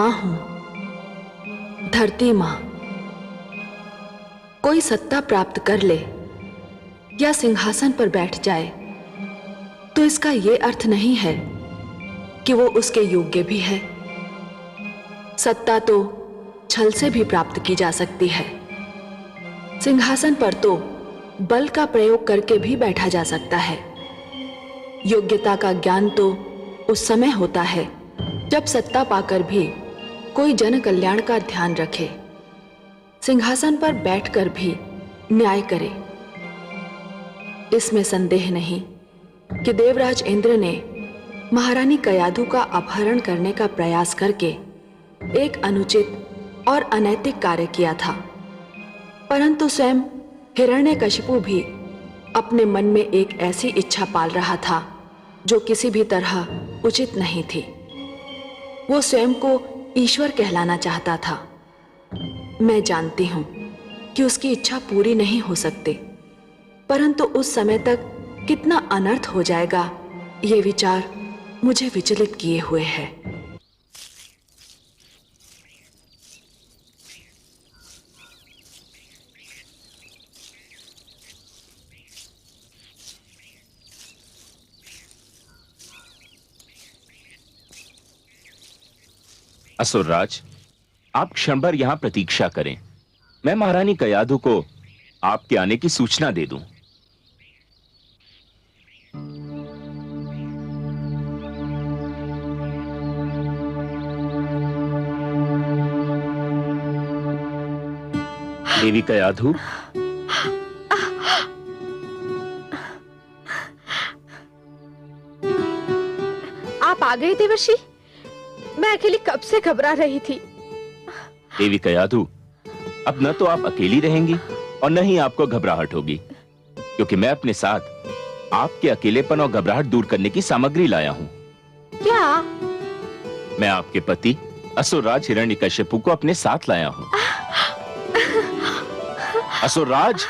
मां हूं, धरती मां। कोई सत्ता प्राप्त कर ले या सिंहासन पर बैठ जाए तो इसका यह अर्थ नहीं है कि वो उसके योग्य भी है। सत्ता तो छल से भी प्राप्त की जा सकती है। सिंहासन पर तो बल का प्रयोग करके भी बैठा जा सकता है। योग्यता का ज्ञान तो उस समय होता है जब सत्ता पाकर भी कोई जन कल्याण का ध्यान रखे, सिंहासन पर बैठकर भी न्याय करे। इसमें संदेह नहीं कि देवराज इंद्र ने महारानी कयाधु का अपहरण करने का प्रयास करके एक अनुचित और अनैतिक कार्य किया था, परंतु स्वयं हिरण्यकशिपु भी अपने मन में एक ऐसी इच्छा पाल रहा था जो किसी भी तरह उचित नहीं थी। वो स्वयं को ईश्वर कहलाना चाहता था। मैं जानती हूं कि उसकी इच्छा पूरी नहीं हो सकती, परंतु उस समय तक कितना अनर्थ हो जाएगा, ये विचार मुझे विचलित किए हुए है। असुरराज, आप क्षण भर यहां प्रतीक्षा करें। मैं महारानी कयाधु को आपके आने की सूचना दे दूं। देवी कयाधु, आप आ गए देवर्षि। मैं अकेली कब से घबरा रही थी। देवी कयाधु, अब न तो आप अकेली रहेंगी और न ही आपको घबराहट होगी, क्योंकि मैं अपने साथ आपके अकेलेपन और घबराहट दूर करने की सामग्री लाया हूं। क्या? मैं आपके पति असुरराज हिरण्यकशिपु को अपने साथ लाया हूं। असुरराज,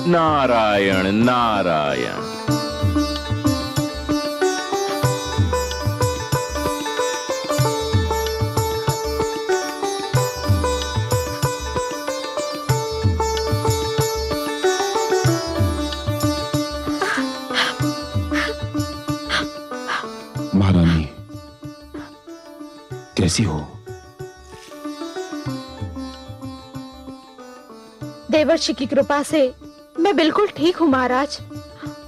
नारायण नारायण। महारानी, कैसी हो? देवर्षि की कृपा से मैं बिल्कुल ठीक हूँ महाराज।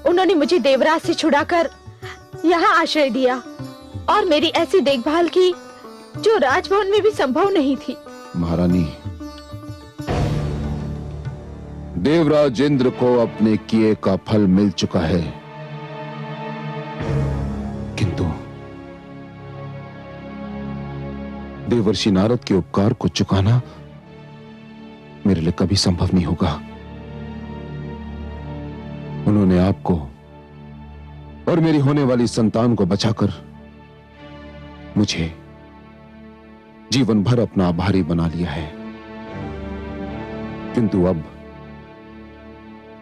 उन्होंने मुझे देवराज से छुड़ाकर यहाँ आश्रय दिया और मेरी ऐसी देखभाल की जो राजभवन में भी संभव नहीं थी। महारानी, देवराज इंद्र को अपने किए का फल मिल चुका है, किंतु देवर्षि नारद के उपकार को चुकाना मेरे लिए कभी संभव नहीं होगा। उन्होंने आपको और मेरी होने वाली संतान को बचाकर मुझे जीवन भर अपना आभारी बना लिया है, किंतु अब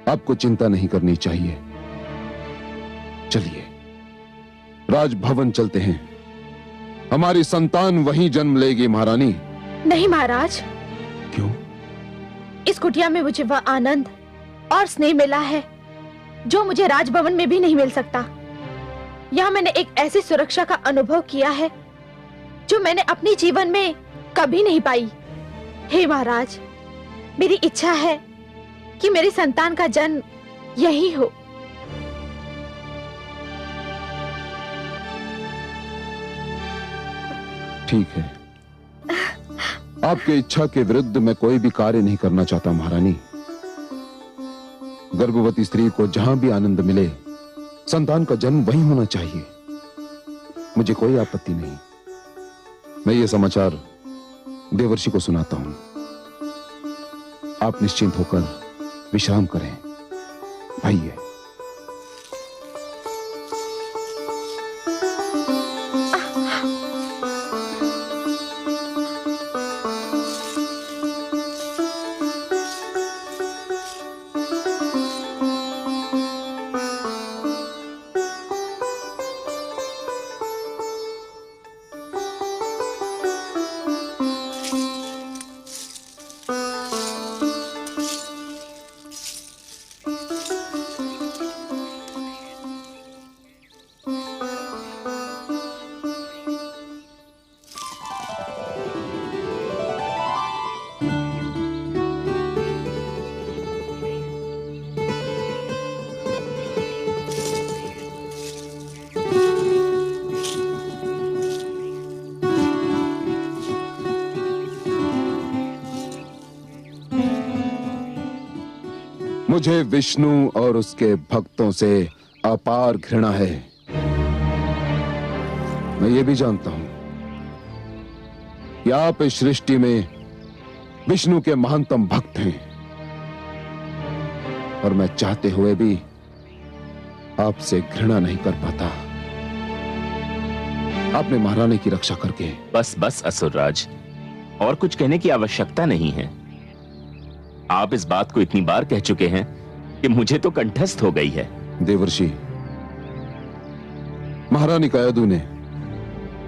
आपको चिंता नहीं करनी चाहिए। चलिए राजभवन चलते हैं, हमारी संतान वहीं जन्म लेगी। महारानी। नहीं महाराज। क्यों? इस कुटिया में मुझे वह आनंद और स्नेह मिला है जो मुझे राजभवन में भी नहीं मिल सकता। यहाँ मैंने एक ऐसी सुरक्षा का अनुभव किया है जो मैंने अपने जीवन में कभी नहीं पाई। हे महाराज, मेरी इच्छा है कि मेरी संतान का जन्म यही हो। ठीक है, आपकी इच्छा के विरुद्ध मैं कोई भी कार्य नहीं करना चाहता महारानी। गर्भवती स्त्री को जहां भी आनंद मिले, संतान का जन्म वहीं होना चाहिए। मुझे कोई आपत्ति नहीं। मैं ये समाचार देवर्षि को सुनाता हूं। आप निश्चिंत होकर विश्राम करें। आइए। मुझे विष्णु और उसके भक्तों से अपार घृणा है। मैं ये भी जानता हूं कि आप इस सृष्टि में विष्णु के महानतम भक्त हैं, और मैं चाहते हुए भी आपसे घृणा नहीं कर पाता। आपने महारानी की रक्षा करके। बस बस असुरराज, और कुछ कहने की आवश्यकता नहीं है। आप इस बात को इतनी बार कह चुके हैं कि मुझे तो कंठस्थ हो गई है। देवर्षि, महारानी कयाधु ने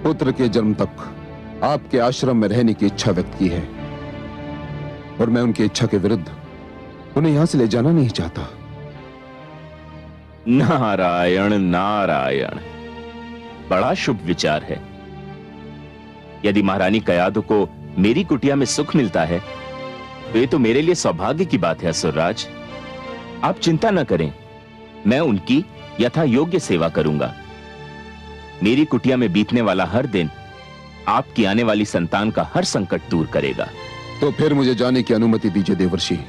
पुत्र के जन्म तक आपके आश्रम में रहने की इच्छा व्यक्त की है, और मैं उनकी इच्छा के विरुद्ध उन्हें यहां से ले जाना नहीं चाहता। नारायण नारायण, बड़ा शुभ विचार है। यदि महारानी कयाधु को मेरी कुटिया में सुख मिलता है तो ये तो मेरे लिए सौभाग्य की बात है। असुरराज, आप चिंता न करें, मैं उनकी यथा योग्य सेवा करूंगा। मेरी कुटिया में बीतने वाला हर दिन आपकी आने वाली संतान का हर संकट दूर करेगा। तो फिर मुझे जाने की अनुमति दीजिए देवर्षि।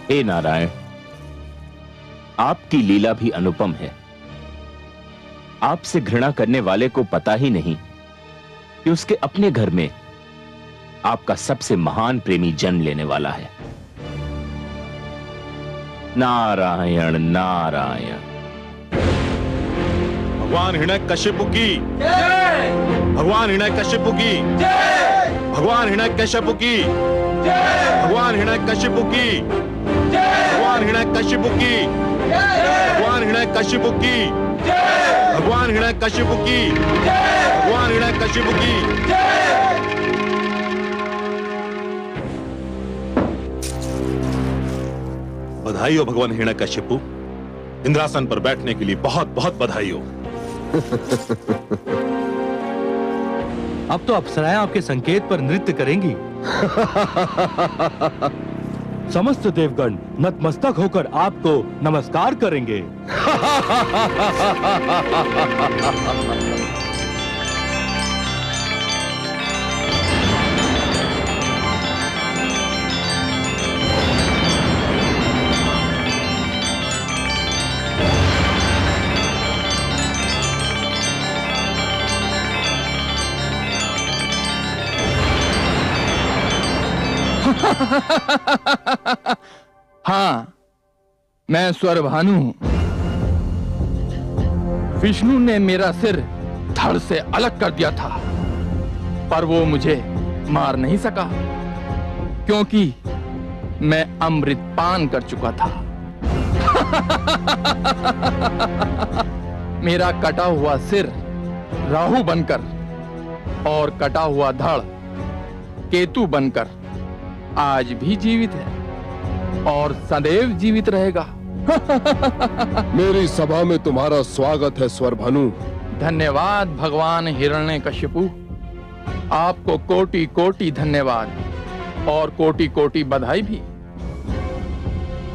हे नारायण, आपकी लीला भी अनुपम है। आपसे घृणा करने वाले को पता ही नहीं कि उसके अपने घर में आपका सबसे महान प्रेमी जन्म लेने वाला है। नारायण नारायण। भगवान हिरण्यकशिपु की जय। भगवान हिरण्यकशिपु की जय। भगवान हिरण्यकशिपु की जय। भगवान हिरण्यकशिपु की जय। भगवान हिरण्यकशिपु की जय। भगवान हिरण्यकशिपु की जय। भगवान हिरण्यकशिपु की जय। भगवान हिरण्यकशिपु की जय। बधाई हो भगवान हिरण्यकशिपु, इंद्रासन पर बैठने के लिए बहुत बहुत बधाई हो। अब तो अप्सराएं आपके संकेत पर नृत्य करेंगी। समस्त देवगण नतमस्तक होकर आपको नमस्कार करेंगे। हाँ, मैं स्वरभानु हूं। विष्णु ने मेरा सिर धड़ से अलग कर दिया था, पर वो मुझे मार नहीं सका क्योंकि मैं अमृत पान कर चुका था। मेरा कटा हुआ सिर राहु बनकर और कटा हुआ धड़ केतु बनकर आज भी जीवित है और सदैव जीवित रहेगा। मेरी सभा में तुम्हारा स्वागत है स्वरभानु। धन्यवाद भगवान हिरण्यकशिपु, आपको कोटि कोटि धन्यवाद और कोटि कोटि बधाई भी।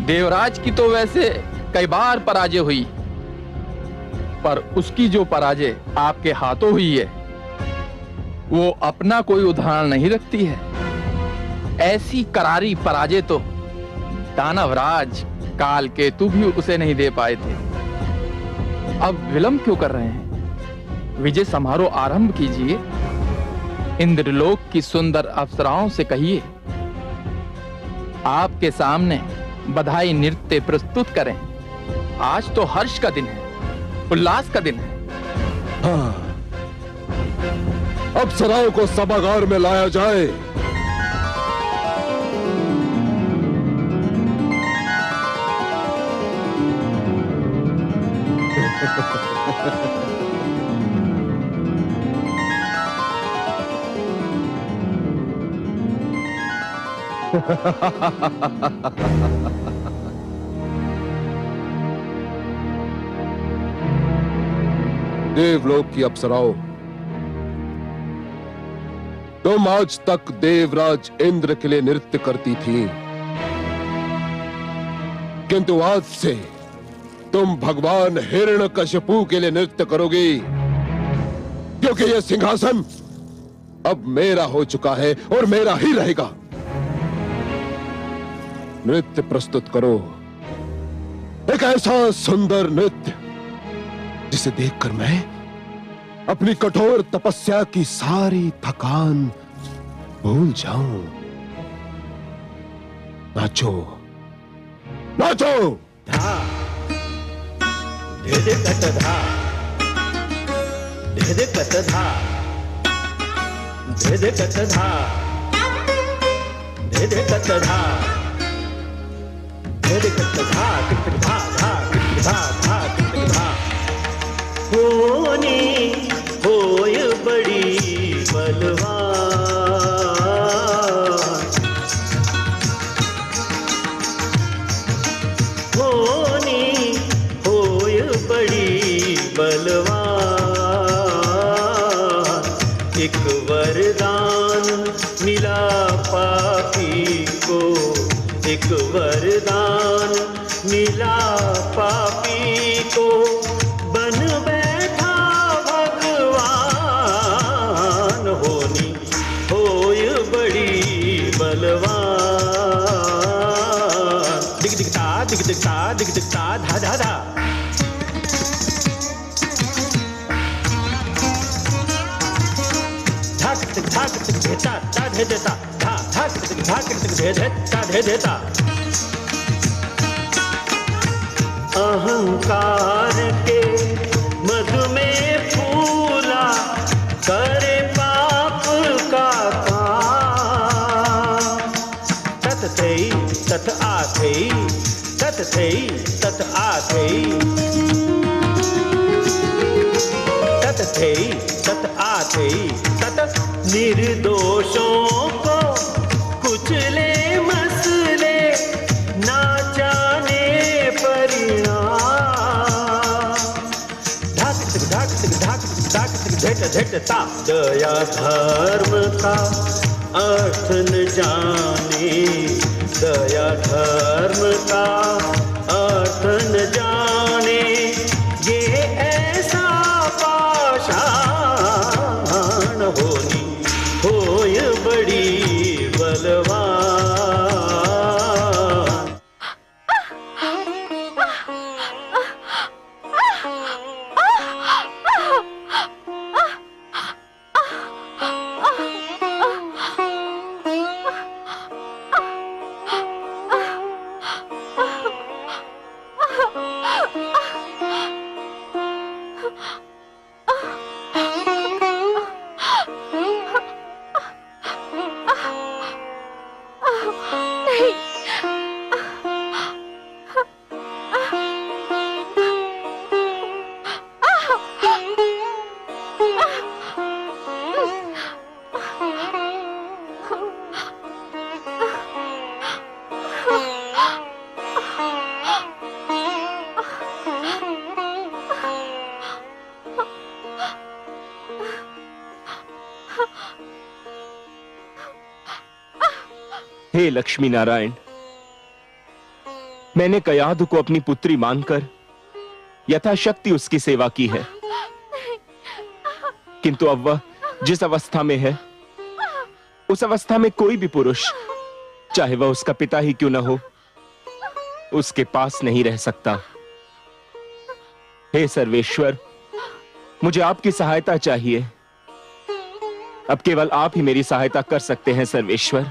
देवराज की तो वैसे कई बार पराजय हुई, पर उसकी जो पराजय आपके हाथों हुई है वो अपना कोई उदाहरण नहीं रखती है। ऐसी करारी पराजय तो दानवराज कालकेतु भी उसे नहीं दे पाए थे। अब विलंब क्यों कर रहे हैं? विजय समारोह आरंभ कीजिए। इंद्रलोक की सुंदर अप्सराओं से कहिए आपके सामने बधाई नृत्य प्रस्तुत करें। आज तो हर्ष का दिन है, उल्लास का दिन है। हाँ, अप्सराओं को सभागार में लाया जाए। देवलोक की अप्सराओं, तुम आज तक देवराज इंद्र के लिए नृत्य करती थी, किंतु आज से तुम भगवान हिरण्यकशिपु के लिए नृत्य करोगी, क्योंकि यह सिंहासन अब मेरा हो चुका है और मेरा ही रहेगा। नृत्य प्रस्तुत करो, एक ऐसा सुंदर नृत्य जिसे देखकर मैं अपनी कठोर तपस्या की सारी थकान भूल जाऊं। नाचो नाचो। धा धे कट धा धे कट धा धे कट धा धे कट धा धे कट धा टिक धा धा टिक धा धा टिक धा। होनी होय बड़ी बलवान, होनी होय बड़ी बलवान। एक वरदान मिला पापी को, एक वरदान मिला पापी को, बन बैठा भगवान। होनी होय बड़ी बलवान। दिग दिगता दिग दिगता दिग दिगता धा धा धा। धाक तिग धेता ता धे देता, धा धाक तिग धे धेता धे देता। अहंकार के मधु में फूला करे पाप का काम। तत थई तत आथई, तत थई तत आथई, तत थई तत आथई। तत निर्दोषों को कुचले मसले, ना जाने परिणाम। झटता दया धर्म का अर्थ न जाने, दया धर्म का अर्थ न जाने। ये ऐसा पाषाण होनी होय बड़ी बलवान। हे लक्ष्मी नारायण, मैंने कयाधु को अपनी पुत्री मानकर यथाशक्ति उसकी सेवा की है, किंतु अब वह जिस अवस्था में है, उस अवस्था में कोई भी पुरुष, चाहे वह उसका पिता ही क्यों न हो, उसके पास नहीं रह सकता। हे सर्वेश्वर, मुझे आपकी सहायता चाहिए। अब केवल आप ही मेरी सहायता कर सकते हैं सर्वेश्वर।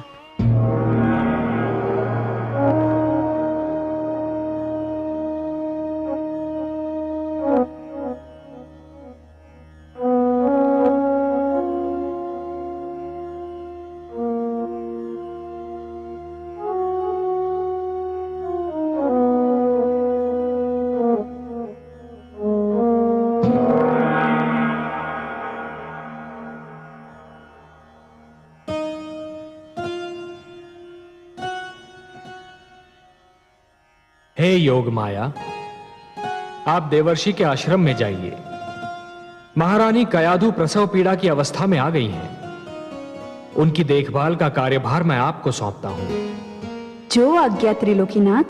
हे योग माया, आप देवर्षि के आश्रम में जाइए। महारानी कयाधु प्रसव पीड़ा की अवस्था में आ गई हैं। उनकी देखभाल का कार्यभार मैं आपको सौंपता हूं। जो आज्ञा त्रिलोकीनाथ।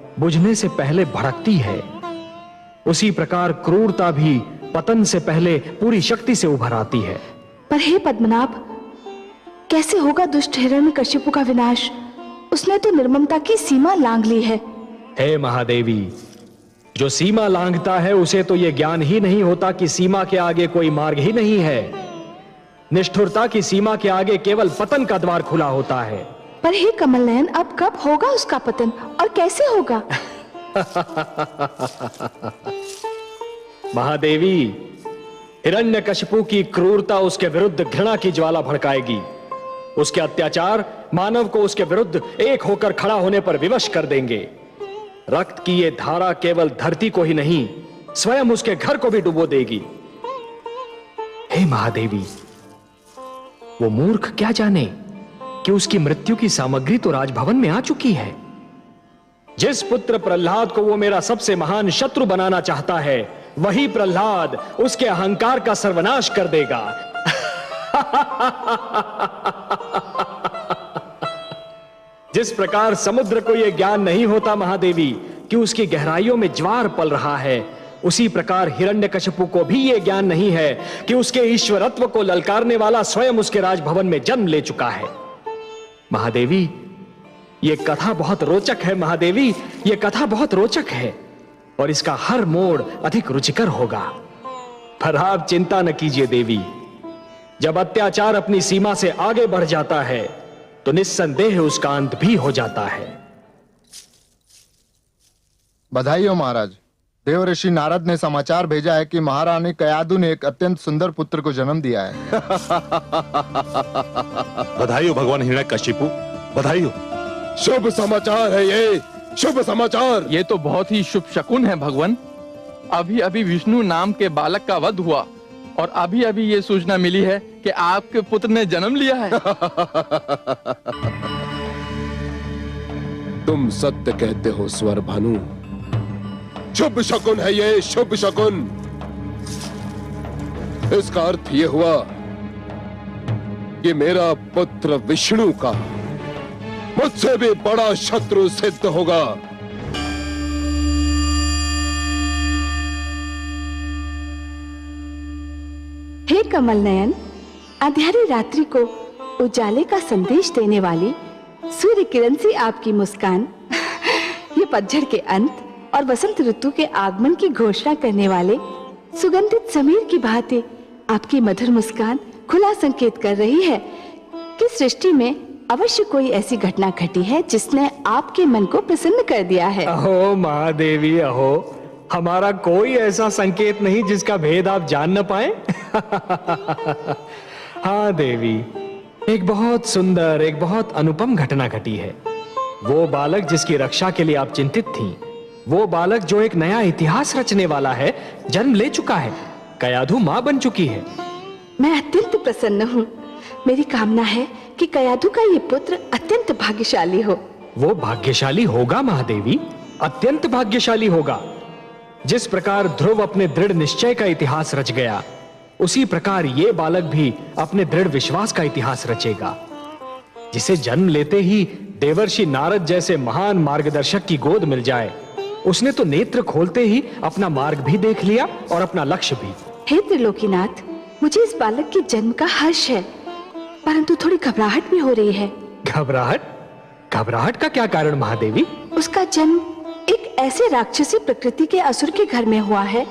बुझने से पहले भड़कती है, उसी प्रकार क्रूरता भी पतन से पहले पूरी शक्ति से उभर आती है। पर हे पद्मनाभ, कैसे होगा दुष्ट हिरण्यकशिपु का विनाश? उसने तो निर्ममता की सीमा लांघ ली है। हे महादेवी, जो सीमा लांघता है उसे तो यह ज्ञान ही नहीं होता कि सीमा के आगे कोई मार्ग ही नहीं है। निष्ठुरता की सीमा के आगे केवल पतन का द्वार खुला होता है। पर हे कमल नयन, अब कब होगा उसका पतन और कैसे होगा? महादेवी, हिरण्यकशिपु की क्रूरता उसके विरुद्ध घृणा की ज्वाला भड़काएगी। उसके अत्याचार मानव को उसके विरुद्ध एक होकर खड़ा होने पर विवश कर देंगे। रक्त की ये धारा केवल धरती को ही नहीं, स्वयं उसके घर को भी डुबो देगी। हे महादेवी, वो मूर्ख क्या जाने कि उसकी मृत्यु की सामग्री तो राजभवन में आ चुकी है। जिस पुत्र प्रहलाद को वो मेरा सबसे महान शत्रु बनाना चाहता है, वही प्रहलाद उसके अहंकार का सर्वनाश कर देगा। जिस प्रकार समुद्र को यह ज्ञान नहीं होता महादेवी कि उसकी गहराइयों में ज्वार पल रहा है, उसी प्रकार हिरण्यकशिपु को भी यह ज्ञान नहीं है कि उसके ईश्वरत्व को ललकारने वाला स्वयं उसके राजभवन में जन्म ले चुका है। महादेवी, यह कथा बहुत रोचक है। महादेवी, यह कथा बहुत रोचक है और इसका हर मोड़ अधिक रुचिकर होगा। पर आप चिंता न कीजिए देवी, जब अत्याचार अपनी सीमा से आगे बढ़ जाता है तो निस्संदेह उसका अंत भी हो जाता है। बधाई हो महाराज। देवऋषि नारद ने समाचार भेजा है कि महारानी कयादु ने एक अत्यंत सुंदर पुत्र को जन्म दिया है। बधाई हो भगवान हिरण्यकशिपु, बधाई हो। शुभ समाचार है ये, शुभ समाचार। ये तो बहुत ही शुभ शकुन है भगवान। अभी अभी विष्णु नाम के बालक का वध हुआ और अभी अभी ये सूचना मिली है कि आपके पुत्र ने जन्म लिया है। तुम सत्य कहते हो स्वर भानु। शुभ शकुन है ये, शुभ शकुन। इसका अर्थ ये हुआ कि मेरा पुत्र विष्णु का मुझसे भी बड़ा शत्रु सिद्ध होगा। हे कमल नयन, अंधेरी रात्रि को उजाले का संदेश देने वाली सूर्य किरण सी आपकी मुस्कान, ये पतझड़ के अंत और वसंत ऋतु के आगमन की घोषणा करने वाले सुगंधित समीर की भांति आपकी मधुर मुस्कान खुला संकेत कर रही है कि सृष्टि में अवश्य कोई ऐसी घटना घटी है जिसने आपके मन को प्रसन्न कर दिया है। अहो महादेवी, अहो, हमारा कोई ऐसा संकेत नहीं जिसका भेद आप जान न पाए। हाँ देवी, एक बहुत सुंदर, एक बहुत अनुपम घटना घटी है। वो बालक जिसकी रक्षा के लिए आप चिंतित थीं, वो बालक जो एक नया इतिहास रचने वाला है, जन्म ले चुका है। कयाधु मां बन चुकी है। मैं अत्यंत प्रसन्न हूँ। मेरी कामना है कि कयाधु का ये पुत्र अत्यंत भाग्यशाली हो। वो भाग्यशाली होगा महादेवी, अत्यंत भाग्यशाली होगा। जिस प्रकार ध्रुव अपने दृढ़ निश्चय का इतिहास रच गया, उसी प्रकार ये बालक भी अपने दृढ़ विश्वास का इतिहास रचेगा। जिसे जन्म लेते ही देवर्षि नारद जैसे महान मार्गदर्शक की गोद मिल जाए, उसने तो नेत्र खोलते ही अपना मार्ग भी देख लिया और अपना लक्ष्य भी। हे त्रिलोकीनाथ, मुझे इस बालक के जन्म का हर्ष है, परंतु थोड़ी घबराहट भी हो रही है। घबराहट? घबराहट का क्या कारण महादेवी? उसका जन्म एक ऐसे राक्षसी प्रकृति के असुर के घर में हुआ है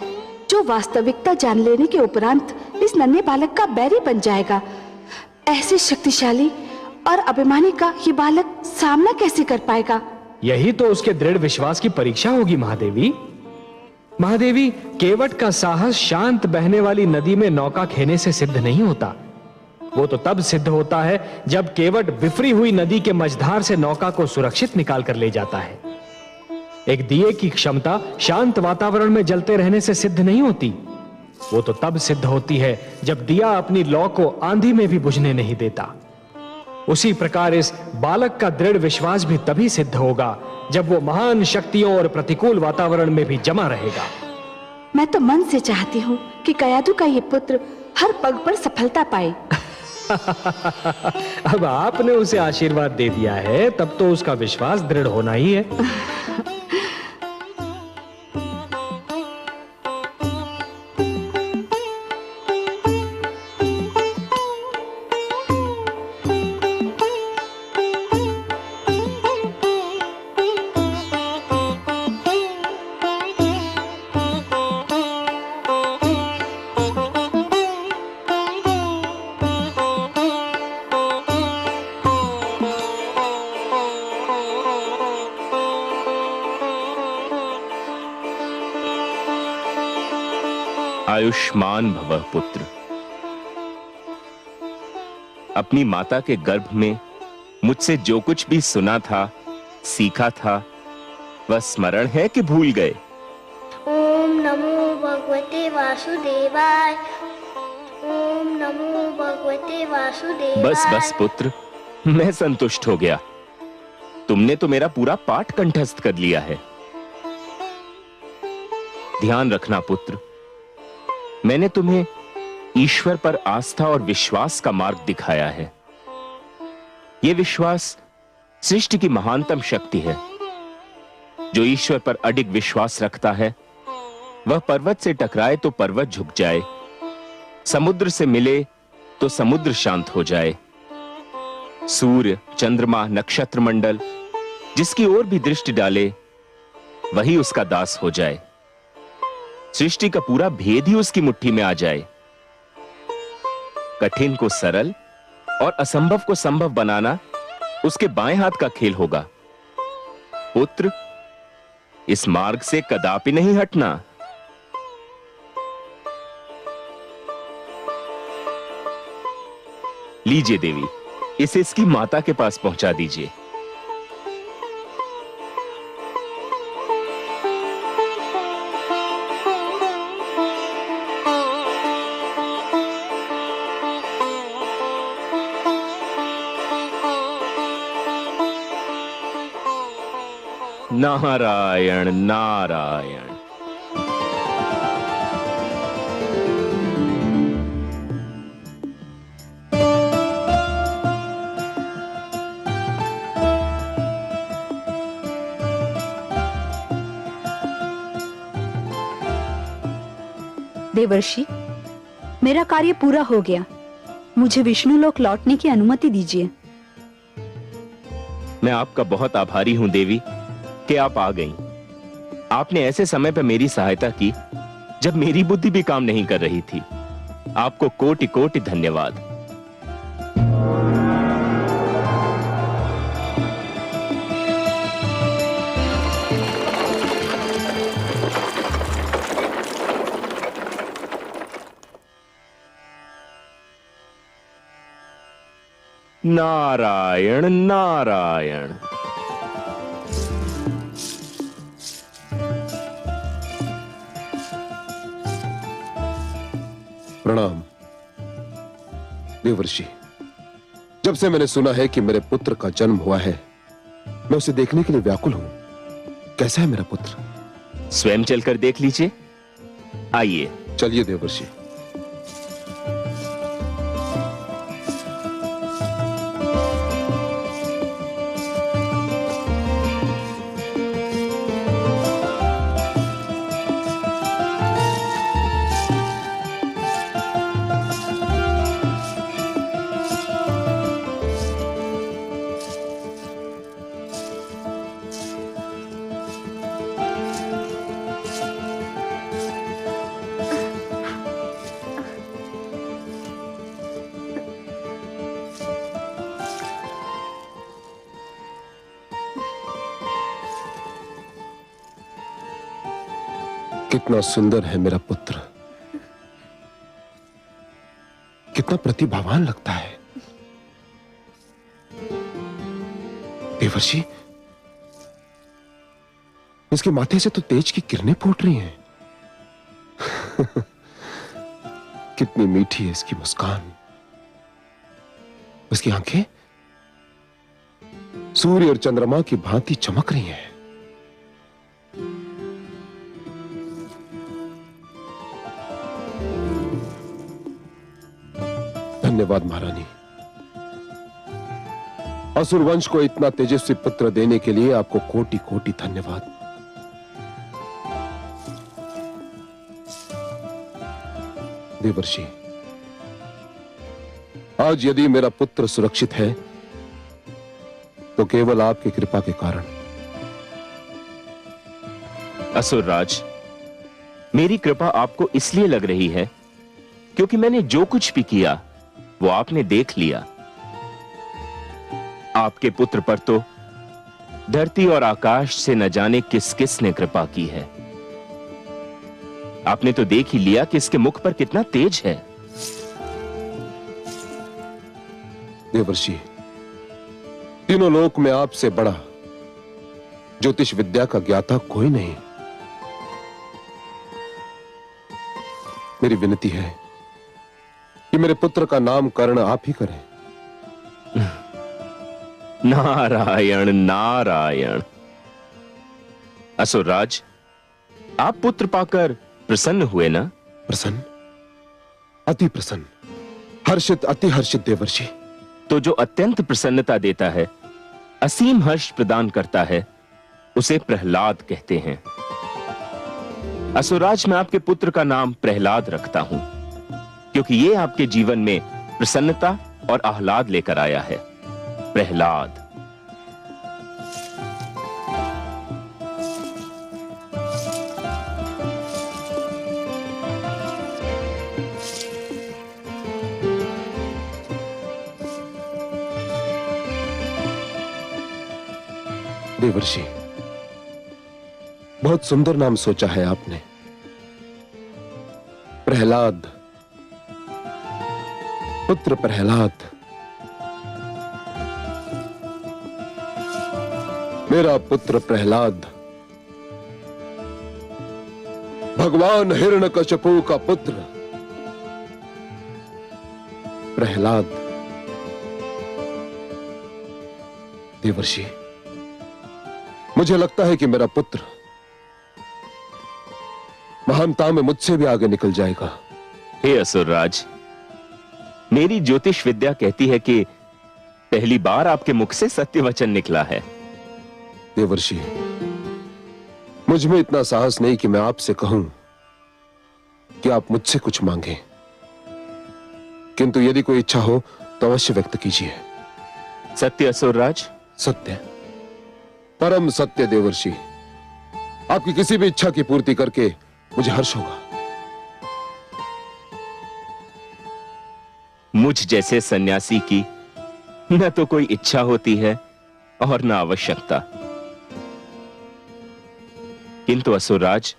जो वास्तविकता जान लेने के उपरांत इस नन्हे बालक का बैरी बन जाएगा। ऐसे शक्तिशाली और अभिमानी का ये बालक सामना कैसे कर पाएगा? यही तो उसके दृढ़ विश्वास की परीक्षा होगी महादेवी। महादेवी, केवट का साहस शांत बहने वाली नदी में नौका खेने से सिद्ध नहीं होता। वो तो तब सिद्ध होता है जब केवट बिफरी हुई नदी के मझधार से नौका को सुरक्षित निकाल कर ले जाता है। एक दिए की क्षमता शांत वातावरण में जलते रहने से सिद्ध नहीं होती। वो तो तब सिद्ध होती है जब दिया अपनी लौ को आंधी में भी बुझने नहीं देता। उसी प्रकार इस बालक का दृढ़ विश्वास भी तभी सिद्ध होगा जब वो महान शक्तियों और प्रतिकूल वातावरण में भी जमा रहेगा। मैं तो मन से चाहती हूँ कि कयाधु का ये पुत्र हर पग पर सफलता पाए। अब आपने उसे आशीर्वाद दे दिया है, तब तो उसका विश्वास दृढ़ होना ही है। आयुष्मान भवः पुत्र। अपनी माता के गर्भ में मुझसे जो कुछ भी सुना था, सीखा था, वह स्मरण है कि भूल गए? ओम नमो भगवते वासुदेवाय। ओम नमो भगवते वासुदेवाय। बस बस पुत्र, मैं संतुष्ट हो गया। तुमने तो मेरा पूरा पाठ कंठस्थ कर लिया है। ध्यान रखना पुत्र, मैंने तुम्हें ईश्वर पर आस्था और विश्वास का मार्ग दिखाया है। यह विश्वास सृष्टि की महानतम शक्ति है। जो ईश्वर पर अडिग विश्वास रखता है, वह पर्वत से टकराए तो पर्वत झुक जाए, समुद्र से मिले तो समुद्र शांत हो जाए। सूर्य, चंद्रमा, नक्षत्र मंडल जिसकी ओर भी दृष्टि डाले, वही उसका दास हो जाए। सृष्टि का पूरा भेद ही उसकी मुट्ठी में आ जाए। कठिन को सरल और असंभव को संभव बनाना उसके बाएं हाथ का खेल होगा। पुत्र, इस मार्ग से कदापि नहीं हटना। लीजिए देवी, इसे इसकी माता के पास पहुंचा दीजिए। नारायण नारायण। देवर्षि, मेरा कार्य पूरा हो गया। मुझे विष्णु लोक लौटने की अनुमति दीजिए। मैं आपका बहुत आभारी हूं देवी कि आप आ गईं। आपने ऐसे समय पर मेरी सहायता की जब मेरी बुद्धि भी काम नहीं कर रही थी। आपको कोटि कोटि धन्यवाद। नारायण नारायण। प्रणाम देवर्षि। जब से मैंने सुना है कि मेरे पुत्र का जन्म हुआ है, मैं उसे देखने के लिए व्याकुल हूं। कैसा है मेरा पुत्र? स्वयं चलकर देख लीजिए। आइए। चलिए देवर्षि। कितना सुंदर है मेरा पुत्र, कितना प्रतिभावान लगता है। देवर्षि, इसके माथे से तो तेज की किरणें फूट रही हैं। कितनी मीठी है इसकी मुस्कान। उसकी आंखें सूर्य और चंद्रमा की भांति चमक रही हैं। धन्यवाद महारानी। असुर वंश को इतना तेजस्वी पुत्र देने के लिए आपको कोटि कोटि धन्यवाद। देवर्षि, आज यदि मेरा पुत्र सुरक्षित है तो केवल आपकी कृपा के कारण। असुरराज, मेरी कृपा आपको इसलिए लग रही है क्योंकि मैंने जो कुछ भी किया वो आपने देख लिया। आपके पुत्र पर तो धरती और आकाश से न जाने किस किस ने कृपा की है। आपने तो देख ही लिया कि इसके मुख पर कितना तेज है। देवर्षि, तीनों लोक में आपसे बड़ा ज्योतिष विद्या का ज्ञाता कोई नहीं। मेरी विनती है कि मेरे पुत्र का नामकरण आप ही करें। नारायण नारायण। असुरराज, आप पुत्र पाकर प्रसन्न हुए ना? प्रसन्न, अति प्रसन्न, हर्षित, अति हर्षित देवर्षि। तो जो अत्यंत प्रसन्नता देता है, असीम हर्ष प्रदान करता है, उसे प्रहलाद कहते हैं। असुरराज, मैं आपके पुत्र का नाम प्रहलाद रखता हूं, क्योंकि ये आपके जीवन में प्रसन्नता और आह्लाद लेकर आया है। प्रहलाद। देवर्षि, बहुत सुंदर नाम सोचा है आपने। प्रहलाद, पुत्र प्रहलाद। मेरा पुत्र प्रहलाद भगवान हिरण्यकशिपु का पुत्र प्रहलाद। देवर्षि, मुझे लगता है कि मेरा पुत्र महानता में मुझसे भी आगे निकल जाएगा। हे असुरराज, मेरी ज्योतिष विद्या कहती है कि पहली बार आपके मुख से सत्य वचन निकला है। देवर्षि, मुझ में इतना साहस नहीं कि मैं आपसे कहूं कि आप मुझसे कुछ मांगें, किंतु यदि कोई इच्छा हो तो अवश्य व्यक्त कीजिए। सत्य असुरराज? सत्य, परम सत्य देवर्षि। आपकी किसी भी इच्छा की पूर्ति करके मुझे हर्ष होगा। मुझ जैसे सन्यासी की न तो कोई इच्छा होती है और न आवश्यकता, किंतु असुरराज,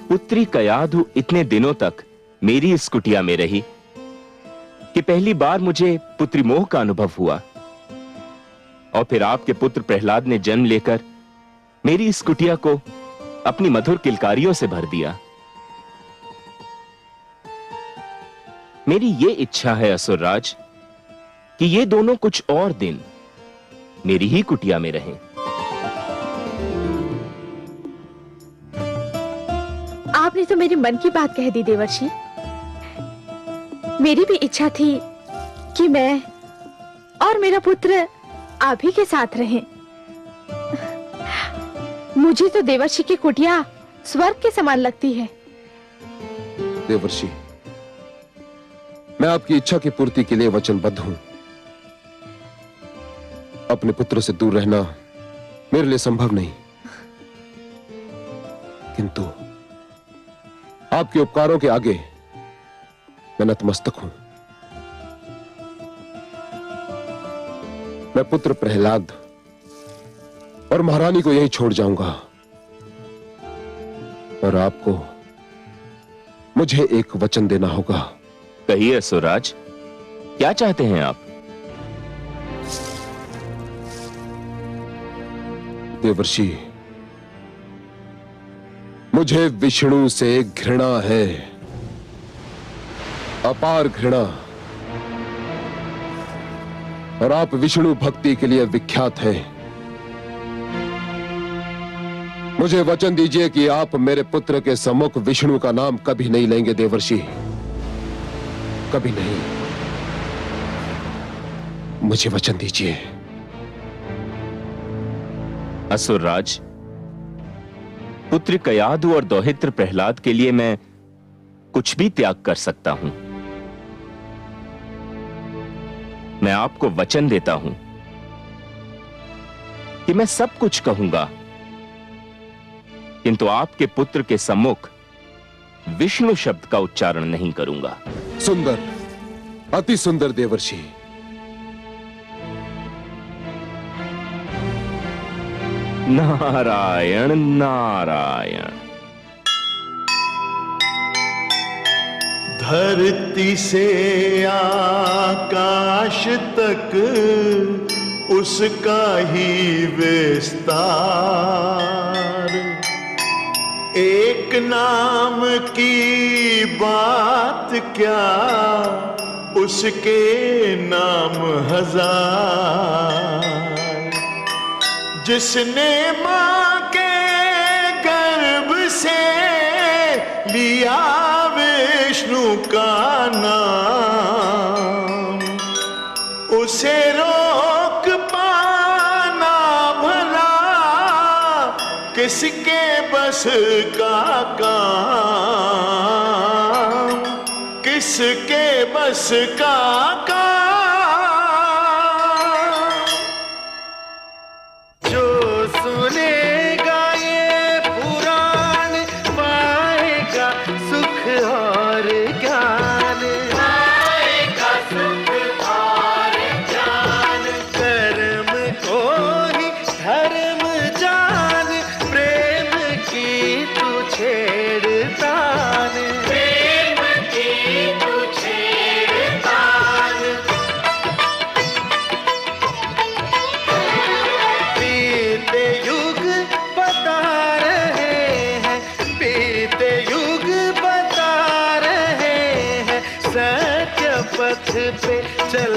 पुत्री कयाधु इतने दिनों तक मेरी इस कुटिया में रही कि पहली बार मुझे पुत्री मोह का अनुभव हुआ, और फिर आपके पुत्र प्रहलाद ने जन्म लेकर मेरी इस कुटिया को अपनी मधुर किलकारियों से भर दिया। मेरी ये इच्छा है असुरराज कि ये दोनों कुछ और दिन मेरी ही कुटिया में रहें। आपने तो मेरे मन की बात कह दी देवर्षि। मेरी भी इच्छा थी कि मैं और मेरा पुत्र आप ही के साथ रहें। मुझे तो देवर्षि की कुटिया स्वर्ग के समान लगती है। देवर्षि, मैं आपकी इच्छा की पूर्ति के लिए वचनबद्ध हूं। अपने पुत्र से दूर रहना मेरे लिए संभव नहीं, किंतु आपके उपकारों के आगे मैं नतमस्तक हूं। मैं पुत्र प्रहलाद और महारानी को यही छोड़ जाऊंगा, और आपको मुझे एक वचन देना होगा। कहिए असुरराज, क्या चाहते हैं आप? देवर्षि, मुझे विष्णु से घृणा है, अपार घृणा, और आप विष्णु भक्ति के लिए विख्यात हैं। मुझे वचन दीजिए कि आप मेरे पुत्र के सम्मुख विष्णु का नाम कभी नहीं लेंगे देवर्षि, कभी नहीं। मुझे वचन दीजिए। असुरराज, पुत्र कयाधु और दौहित्र प्रहलाद के लिए मैं कुछ भी त्याग कर सकता हूं। मैं आपको वचन देता हूं कि मैं सब कुछ कहूंगा, किंतु आपके पुत्र के सम्मुख विष्णु शब्द का उच्चारण नहीं करूंगा। सुंदर, अति सुंदर देवर्षि। नारायण नारायण। धरती से आकाश तक उसका ही विस्तार। एक नाम की बात क्या, उसके नाम हजार। जिसने मां के गर्भ से लिया विष्णु का नाम, उसे रोक पाना भला किसके बस का काम, किसके बस का काम। जो सुनेगा ये पुराण पाएगा सुख और ज्ञान, पाएगा सुख और ज्ञान। कर्म को ही धर्म जान, प्रेम की तू छेड़तान, प्रेम की तू छेड़तान। बीते युग बता रहे हैं, बीते युग बता रहे हैं, सत्य पथ पे चल